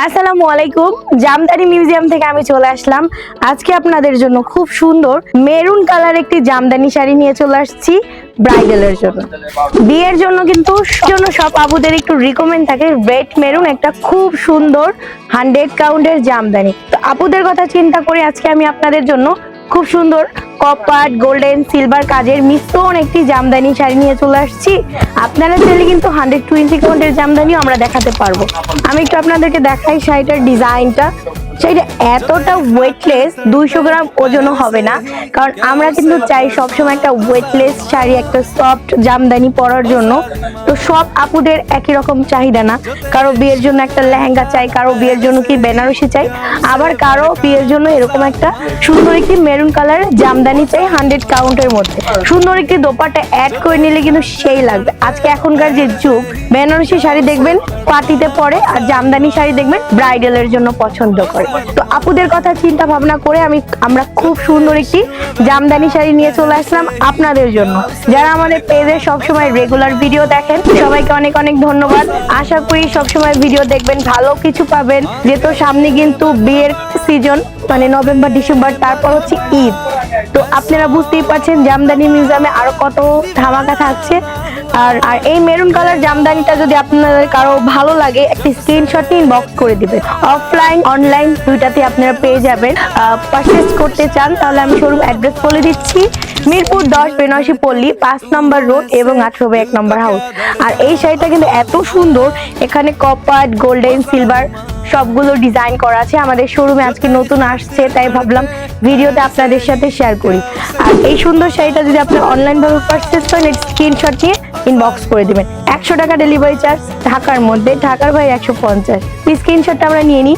আসসালামু আলাইকুম। জামদানি মিউজিয়াম থেকে আমি চলে আসলাম। আজকে আপনাদের জন্য খুব সুন্দর মেরুন কালার একটি জামদানি শাড়ি নিয়ে চলে আসছি ব্রাইডালের জন্য। বিয়ের জন্য কিন্তু সব আপুদের একটু রিকমেন্ড থাকে রেড মেরুন একটা খুব সুন্দর 100 কাউন্টের জামদানি। তো আপুদের কথা চিন্তা করে আজকে আমি আপনাদের জন্য খুব সুন্দর কপার গোল্ডেন সিলভার কাজের মিশ্রণ একটি জামদানি শাড়ি নিয়ে চলে আসছি। আপনারা চাইলে কিন্তু 120 কাউন্টের জামদানিও আমরা দেখাতে পারবো। আমি একটু আপনাদেরকে দেখাই শাড়িটার ডিজাইনটা। শাড়িটা এতটা ওয়েটলেস, 200 গ্রাম ওজনও হবে না, কারণ আমরা কিন্তু চাই সবসময় একটা ওয়েটলেস শাড়ি, একটা সফট জামদানি পরার জন্য। তো সব আপুদের একই রকম চাহিদা না, কারো বিয়ের জন্য একটা লেহেঙ্গা চাই, কারো বিয়ের জন্য কি বেনারসি চাই, আবার কারো বিয়ের জন্য এরকম একটা সুন্দর একটি মেরুন কালার জামদানি চাই 100 কাউন্টের মধ্যে। সুন্দর একটি দোপাট্টা অ্যাড করে নিলে কিন্তু সেই লাগবে। আজকে এখনকার যে যুগ, বেনারসি শাড়ি দেখবেন পার্টিতে পরে, আর জামদানি শাড়ি দেখবেন ব্রাইডালের জন্য পছন্দ করে। তো আপুদের কথা চিন্তা ভাবনা করে আমরা খুব সুন্দর একটি জামদানি শাড়ি নিয়ে চলে আসলাম আপনাদের জন্য। যারা আমাদের পেজে সবসময় রেগুলার ভিডিও দেখেন, সবাইকে অনেক অনেক ধন্যবাদ। আশা করি সবসময় ভিডিও দেখবেন, ভালো কিছু পাবেন। যেহেতু সামনে কিন্তু বিয়ের সিজন, মানে নভেম্বর ডিসেম্বর, তারপর হচ্ছে ঈদ। তো আপনারা বুঝতেই পারছেন জামদানি মিউজিয়ামে আরো কত ধামাকা থাকছে। আর এই মেরুন কালার জামদানিটা যদি আপনাদের কারো ভালো লাগে, একটি স্ক্রিনশট নিয়ে ইনবক্স করে দিবেন। অফলাইন অনলাইন দুইটাতে আপনারা পেয়ে যাবেন। পারচেজ করতে চান তাহলে আমি শোরুম অ্যাড্রেস বলে দিচ্ছি। মিরপুর 10 বেনারসি পল্লী 5 নম্বর রোড এবং 18/1 নম্বর হাউস। আর এই শাড়িটা কিন্তু এত সুন্দর, এখানে কপার গোল্ডেন সিলভার সবগুলো ডিজাইন করা আছে। আমাদের শোরুমে আজকে নতুন আসছে, তাই ভাবলাম ভিডিওতে আপনাদের সাথে শেয়ার করি। আর এই সুন্দর শাড়িটা যদি আপনি অনলাইন ভাবে পারচেজ করেন, স্ক্রিনশট নিয়ে ইনবক্স করে দিবেন। 100 টাকা ডেলিভারি চার্জ ঢাকার মধ্যে, ঢাকার বাইরে 150। স্ক্রিনশটটা আমরা নিয়ে নিই।